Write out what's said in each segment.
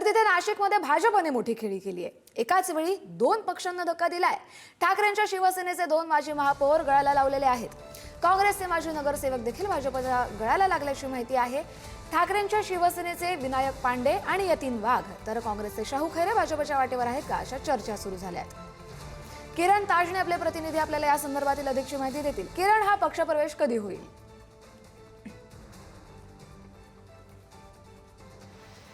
तर तिथे नाशिकमध्ये भाजपने मोठी खेळी केली आहे। एकाच वेळी दोन पक्षांना धक्का दिलाय। ठाकरेंच्या शिवसेनेचे दोन माजी महापौर गळाला लावलेले आहेत। काँग्रेसचे माजी नगरसेवक देखील भाजपच्या गळाला लागल्याची माहिती आहे। ठाकरेंच्या शिवसेनेचे विनायक पांडे आणि यतीन वाघ तर काँग्रेसचे शाहू खैरे भाजपच्या वाटेवर आहेत का, अशा चर्चा सुरू झाल्या आहेत। किरण ताजने आपले प्रतिनिधी आपल्याला या संदर्भातील अधिकची माहिती देतील। किरण, हा पक्षप्रवेश कधी होईल?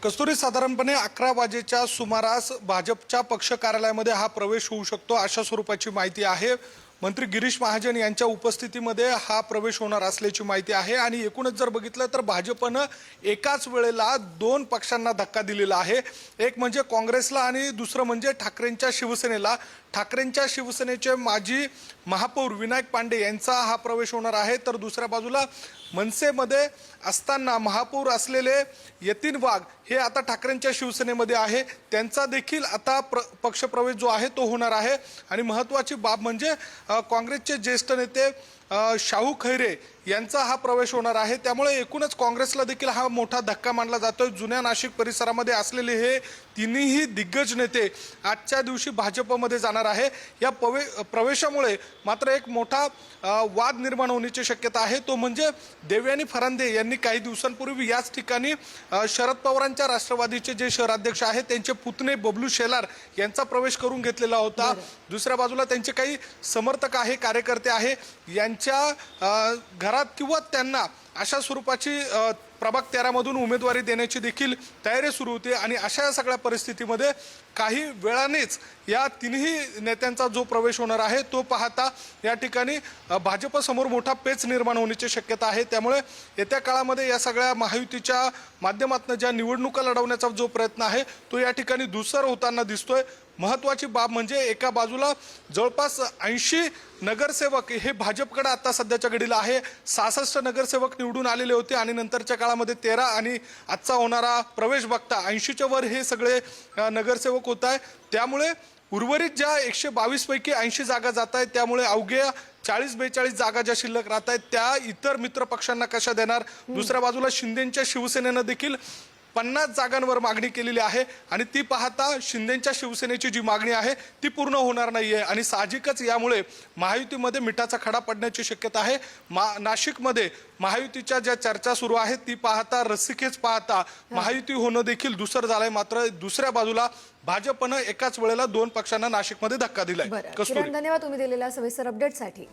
कस्तुरी, साधारणपणे 11 वाजेच्या सुमारास भाजपच्या पक्ष कार्यालयामध्ये हा प्रवेश होऊ शकतो, अशा स्वरूपाची माहिती आहे। मंत्री गिरीश महाजन यांच्या उपस्थितीमध्ये हा प्रवेश होणार असल्याची माहिती आहे। आणि एकूणच जर बघितलं तर भाजपनं एकाच वेळेला दोन पक्षांना धक्का दिलेला आहे। एक म्हणजे काँग्रेसला आणि दुसरं म्हणजे ठाकरेंच्या शिवसेनेला। ठाकरेंच्या शिवसेनेचे माजी महापौर विनायक पांडे यांचा हा प्रवेश होणार आहे, तर दुसऱ्या बाजूला मनसेमध्ये असताना महापौर असलेले यतीन वाघ हे आता ठाकरेंच्या शिवसेनेमध्ये आहे, त्यांचा देखील आता पक्षप्रवेश जो आहे तो होणार आहे। आणि महत्त्वाची बाब म्हणजे काँग्रेसचे ज्येष्ठ नेते शाहू खैरे यांचा हा प्रवेश होणार आहे। त्यामुळे एकूणच काँग्रेसला देखील हा मोठा धक्का मानला जातोय। जुन्या नाशिक परिसरामध्ये असलेले हे तिन्ही दिग्गज नेते आजच्या दिवशी भाजपमध्ये जाणार आहे। या प्रवेशामुळे मात्र एक मोठा वाद निर्माण होण्याची शक्यता आहे, तो म्हणजे देवयानी फरांदे यांनी काही दिवसांपूर्वी याच ठिकाणी शरद पवारांच्या राष्ट्रवादीचे जे शहराध्यक्ष आहेत त्यांचे पुतणे बबलू शेलार यांचा प्रवेश करून घेतलेला होता। दुसऱ्या बाजूला त्यांचे काही समर्थक आहे, कार्यकर्ते आहे, यांच्या घरात किंवा त्यांना अशा स्वरूपाची प्रभाग 13 मधून उमेदवारी देण्याची देखील तयारी सुरू होती। आणि अशा सगळ्या परिस्थितीमध्ये काही वेळानेच या तिन्ही नेत्यांचा जो प्रवेश होणार आहे तो पाहता या ठिकाणी भाजपसमोर मोठा पेच निर्माण होण्याची शक्यता आहे। त्यामुळे येत्या काळामध्ये या सगळ्या महायुतीच्या माध्यमातून ज्या निवडणुका लढवण्याचा जो प्रयत्न आहे तो या ठिकाणी धूसर होताना दिसतोय। महत्त्वाची बाब म्हणजे एका बाजूला जवळपास 80 नगरसेवक हे भाजपकडे आता सध्याच्या घडीला आहे। 66 नगरसेवक निवडून आलेले होते आणि नंतरच्या काळामध्ये 13 आणि आजचा होणारा प्रवेश बघता 80च्या वर हे सगळे नगरसेवक होत आहे। त्यामुळे उर्वरित ज्या 122 पैकी 80 जागा जात आहेत, त्यामुळे अवघ्या 40-42 जागा ज्या शिल्लक राहत आहेत त्या इतर मित्र पक्षांना कशा देणार। दुसऱ्या बाजूला शिंदेच्या शिवसेनेनं देखील 50 जागांवर मागणी केलेली आहे आणि ती पाहता शिंदेच्या शिवसेनेची जी मागणी आहे ती पूर्ण होणार नाहीये। आणि साहजिकच यामुळे महायुतीमध्ये मिठाचा खडा पडण्याची शक्यता आहे। नाशिकमध्ये महायुतीच्या ज्या चर्चा सुरू आहेत ती पाहता, रस्सीखेच पाहता महायुती होणं देखील दुसर झालंय। मात्र दुसऱ्या बाजूला भाजपनं एकाच वेळेला दोन पक्षांना नाशिकमध्ये धक्का दिलाय। धन्यवाद तुम्ही दिलेल्या सविस्तर अपडेटसाठी।